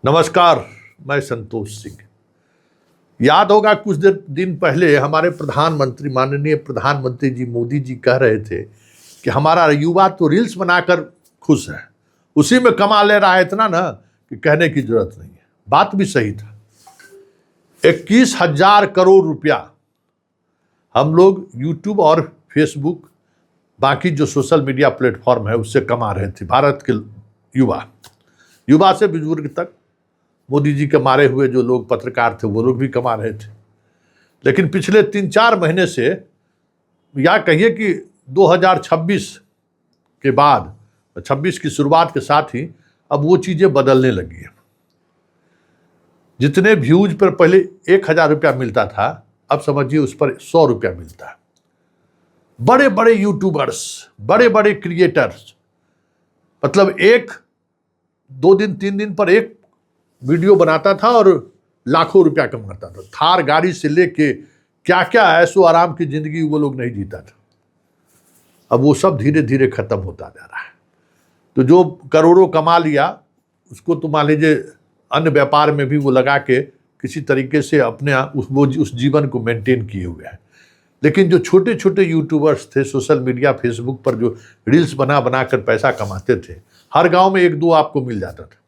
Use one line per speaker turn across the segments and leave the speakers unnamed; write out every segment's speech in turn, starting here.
नमस्कार, मैं संतोष सिंह। याद होगा कुछ दिन पहले हमारे प्रधानमंत्री, माननीय प्रधानमंत्री जी मोदी जी कह रहे थे कि हमारा युवा तो रील्स बनाकर खुश है, उसी में कमा ले रहा है इतना ना कि कहने की जरूरत नहीं है। बात भी सही था। 21,000 करोड़ रुपया हम लोग यूट्यूब और फेसबुक, बाकी जो सोशल मीडिया प्लेटफॉर्म है उससे कमा रहे थे। भारत के युवा से बुजुर्ग तक, मोदी जी के मारे हुए जो लोग पत्रकार थे वो लोग भी कमा रहे थे। लेकिन पिछले 3-4 महीने से, या कहिए कि 2026 के बाद, 26 की शुरुआत के साथ ही अब वो चीज़ें बदलने लगी हैं। जितने व्यूज पर पहले 1,000 रुपया मिलता था, अब समझिए उस पर 100 रुपया मिलता है। बड़े बड़े यूट्यूबर्स, बड़े बड़े क्रिएटर्स, मतलब 1-2 दिन 3 दिन पर एक वीडियो बनाता था और लाखों रुपया कमाता था। थार गाड़ी से लेके क्या क्या ऐसो आराम की जिंदगी वो लोग नहीं जीता था। अब वो सब धीरे धीरे खत्म होता जा रहा है। तो जो करोड़ों कमा लिया उसको तो मान लीजिए अन्य व्यापार में भी वो लगा के किसी तरीके से अपने उस जीवन को मेंटेन किए हुए है। लेकिन जो छोटे छोटे यूट्यूबर्स थे, सोशल मीडिया फेसबुक पर जो रील्स बना बना कर पैसा कमाते थे, हर गांव में 1-2 आपको मिल जाता था,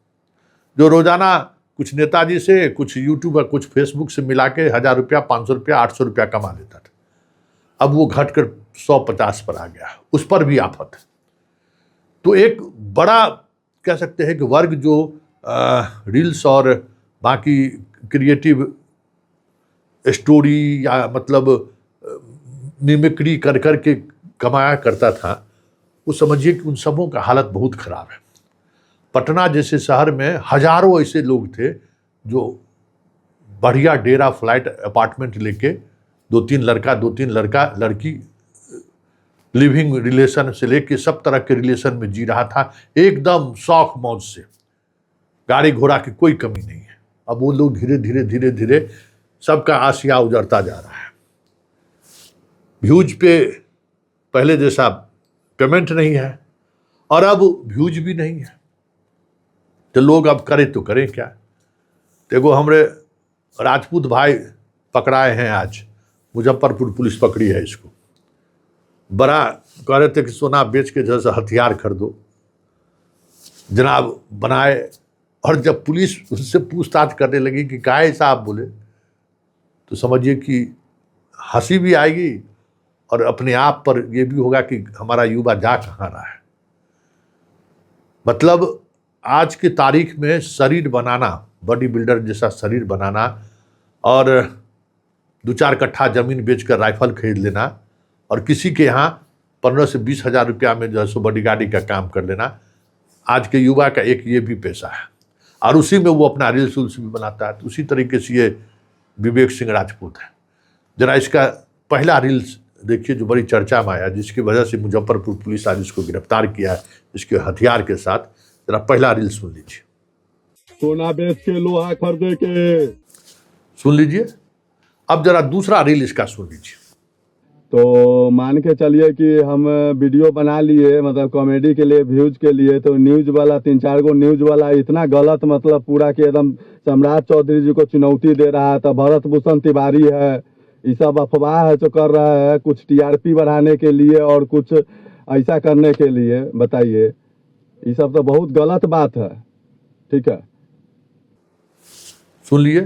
जो रोजाना कुछ नेताजी से, कुछ यूट्यूबर, कुछ फेसबुक से मिला के 1,000 रुपया, 500 रुपया, 800 रुपया कमा लेता था। अब वो घटकर 150 पर आ गया, उस पर भी आफत है। तो एक बड़ा कह सकते हैं कि वर्ग जो रील्स और बाकी क्रिएटिव स्टोरी या मतलब मिमिक्री कर कर के कमाया करता था, वो समझिए कि उन सबों का हालत बहुत खराब है। पटना जैसे शहर में हजारों ऐसे लोग थे जो बढ़िया डेरा, फ्लैट, अपार्टमेंट लेके 2-3 लड़का 2-3 लड़की लिविंग रिलेशन से लेके सब तरह के रिलेशन में जी रहा था, एकदम शौक मौज से। गाड़ी घोड़ा की कोई कमी नहीं है। अब वो लोग धीरे धीरे धीरे धीरे सबका आसिया उजड़ता जा रहा है। व्यूज पे पहले जैसा पेमेंट नहीं है और अब व्यूज भी नहीं है, तो लोग अब करें तो करें क्या। देखो, हमारे राजपूत भाई पकड़ाए हैं आज, मुजफ्फरपुर पुलिस पकड़ी है इसको। बड़ा कह रहे थे कि सोना बेच के जैसे हथियार खरीदो, जनाब बनाए। और जब पुलिस उससे पूछताछ करने लगी कि काहे साहब बोले, तो समझिए कि हंसी भी आएगी और अपने आप पर यह भी होगा कि हमारा युवा जा कहाँ रहा है। मतलब आज की तारीख में शरीर बनाना, बॉडी बिल्डर जैसा शरीर बनाना और 2-4 कट्ठा जमीन बेचकर राइफल खरीद लेना और किसी के यहाँ 15 से 20 हज़ार रुपया में जो है सो बॉडीगार्डी का काम कर लेना, आज के युवा का एक ये भी पैसा है। और उसी में वो अपना रील्स भी बनाता है। तो उसी तरीके से ये विवेक सिंह राजपूत है। जरा इसका पहला रील्स देखिए जो बड़ी चर्चा में आया, जिसकी वजह से मुजफ्फरपुर पुलिस आज इसको गिरफ्तार किया है, इसके हथियार के साथ। जरा पहला रील सुन लीजिए।
सोना बेच के लोहा खरीदे के
सुन लीजिए। अब जरा दूसरा रील इसका सुन लीजिए।
तो मान के चलिए कि हम वीडियो बना लिए, मतलब कॉमेडी के लिए, व्यूज के लिए, तो न्यूज वाला 3-4 गो न्यूज वाला इतना गलत, मतलब पूरा के एकदम सम्राट चौधरी जी को चुनौती दे रहा है। तो भरत भूषण तिवारी है, ये सब अफवाह है जो कर रहा है, कुछ टीआरपी बढ़ाने के लिए और कुछ ऐसा करने के लिए। बताइए, ये सब तो बहुत गलत बात है। ठीक है,
सुन लिए।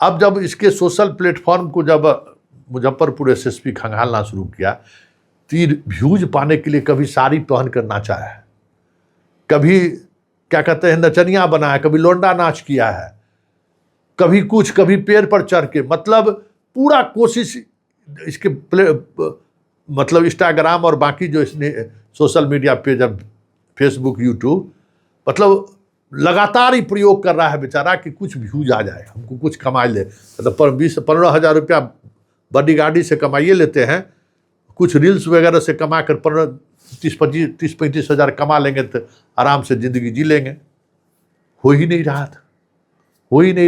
अब जब इसके सोशल प्लेटफॉर्म को जब मुजफ्फरपुर एसएसपी खंगालना शुरू किया, तीर व्यूज पाने के लिए कभी साड़ी पहन कर नाचा है, कभी क्या कहते हैं नचनिया बना है, कभी लोंडा नाच किया है, कभी कुछ, कभी पेड़ पर चढ़ के, मतलब पूरा कोशिश इसके मतलब इंस्टाग्राम और बाकी जो इसने सोशल मीडिया पेज, अब फेसबुक, यूट्यूब, मतलब लगातार ही प्रयोग कर रहा है बेचारा कि कुछ व्यूज आ जाए, हमको कुछ कमा ले। मतलब 20-15 हज़ार रुपया बॉडीगार्डी से कमाइए लेते हैं, कुछ रील्स वगैरह से कमा कर 30-35 हज़ार कमा लेंगे तो आराम से ज़िंदगी जी लेंगे। हो ही नहीं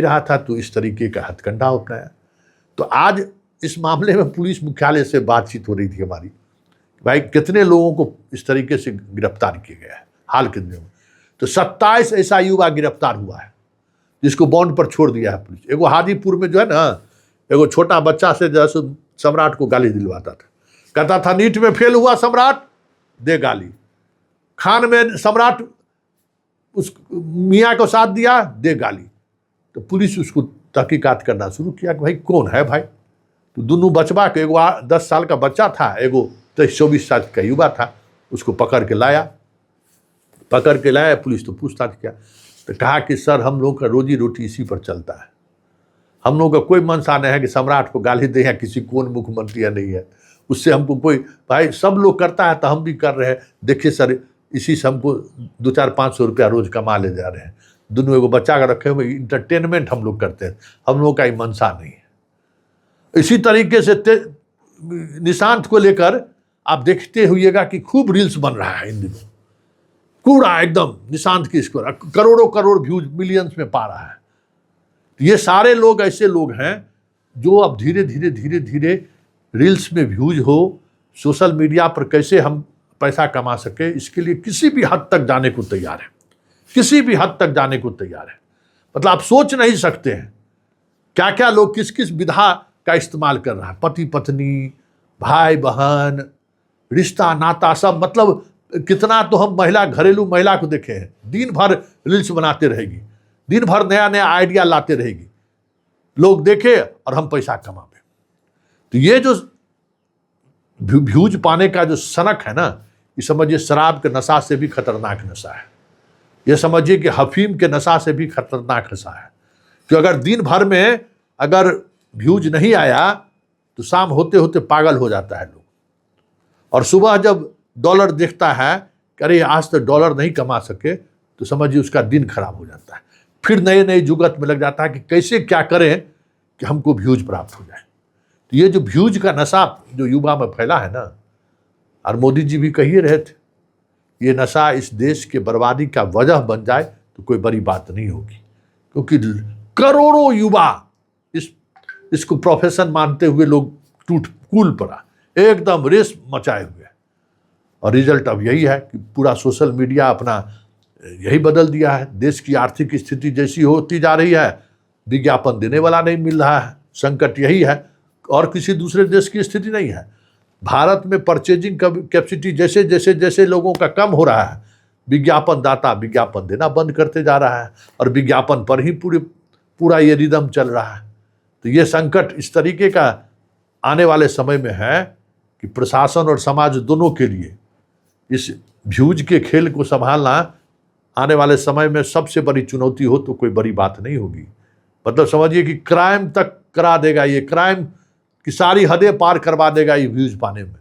रहा था। तो इस तरीके का हथकंडा अपनाया। तो आज इस मामले में पुलिस मुख्यालय से बातचीत हो रही थी हमारी, भाई कितने लोगों को इस तरीके से गिरफ्तार किया गया है हाल के दिनों में। तो 27 ऐसा युवा गिरफ्तार हुआ है। जिसको बॉन्ड पर छोड़ दिया है पुलिस। एगो हाजीपुर में जो है ना, एगो छोटा बच्चा से जैसे सम्राट को गाली दिलवाता था, कहता था नीट में फेल हुआ सम्राट, दे गाली। खान में सम्राट उस मियाँ को साथ दिया, दे गाली। तो पुलिस उसको तहकीकात करना शुरू किया कि भाई कौन है भाई। तो दोनों बचवा के, एगो 10 साल का बच्चा था, एगो 23-24 साल का युवा था, उसको पकड़ के लाया। पुलिस तो पूछताछ किया, तो कहा कि सर हम लोग का रोजी रोटी इसी पर चलता है, हम लोग का कोई मनसा नहीं है कि सम्राट को गाली दे या किसी कौन मुख्यमंत्री या नहीं है, उससे हमको कोई, भाई सब लोग करता है तो हम भी कर रहे हैं, देखिए सर इसी से हमको 200-500 रुपया रोज कमा ले जा रहे हैं। दोनों एगो बच्चा का रखे हुए, इंटरटेनमेंट हम लोग करते हैं, हम लोग का ही मनसा नहीं है। इसी तरीके से निशांत को लेकर आप देखते हुइएगा कि खूब रील्स बन रहा है इन दिनों, पूरा एकदम निशांत की इसको करोड़ों व्यूज मिलियंस में पा रहा है। ये सारे लोग ऐसे लोग हैं जो अब धीरे धीरे रील्स में व्यूज हो, सोशल मीडिया पर कैसे हम पैसा कमा सके, इसके लिए किसी भी हद तक जाने को तैयार है, किसी भी हद तक जाने को तैयार है। मतलब आप सोच नहीं सकते हैं क्या क्या लोग किस किस विधा का इस्तेमाल कर रहा है, पति पत्नी, भाई बहन, रिश्ता नाता सब। मतलब कितना तो हम घरेलू महिला को देखे हैं, दिन भर रील्स बनाते रहेगी, दिन भर नया नया आइडिया लाते रहेगी, लोग देखे और हम पैसा कमावे। तो ये जो व्यूज पाने का जो सनक है ना, ये समझिए शराब के नशा से भी खतरनाक नशा है, ये समझिए कि अफीम के नशा से भी खतरनाक नशा है। कि अगर दिन भर में अगर व्यूज नहीं आया तो शाम होते होते पागल हो जाता है लोग, और सुबह जब डॉलर देखता है कि अरे आज तो डॉलर नहीं कमा सके, तो समझिए उसका दिन खराब हो जाता है। फिर नए नए जुगत में लग जाता है कि कैसे क्या करें कि हमको व्यूज प्राप्त हो जाए। तो ये जो व्यूज का नशा जो युवा में फैला है ना, और मोदी जी भी कही रहे थे, ये नशा इस देश के बर्बादी का वजह बन जाए तो कोई बड़ी बात नहीं होगी, क्योंकि करोड़ों युवा इसको प्रोफेशन मानते हुए लोग कूल पड़ा, एकदम रेस मचाए हुए। और रिजल्ट अब यही है कि पूरा सोशल मीडिया अपना यही बदल दिया है। देश की आर्थिक स्थिति जैसी होती जा रही है, विज्ञापन देने वाला नहीं मिल रहा है, संकट यही है, और किसी दूसरे देश की स्थिति नहीं है। भारत में परचेजिंग कैपेसिटी जैसे लोगों का कम हो रहा है, विज्ञापन दाता विज्ञापन देना बंद करते जा रहा है, और विज्ञापन पर ही पूरा ये रिदम चल रहा है। तो ये संकट इस तरीके का आने वाले समय में है कि प्रशासन और समाज दोनों के लिए इस व्यूज के खेल को संभालना आने वाले समय में सबसे बड़ी चुनौती हो तो कोई बड़ी बात नहीं होगी। मतलब समझिए कि क्राइम तक करा देगा, ये क्राइम की सारी हदें पार करवा देगा ये व्यूज पाने में।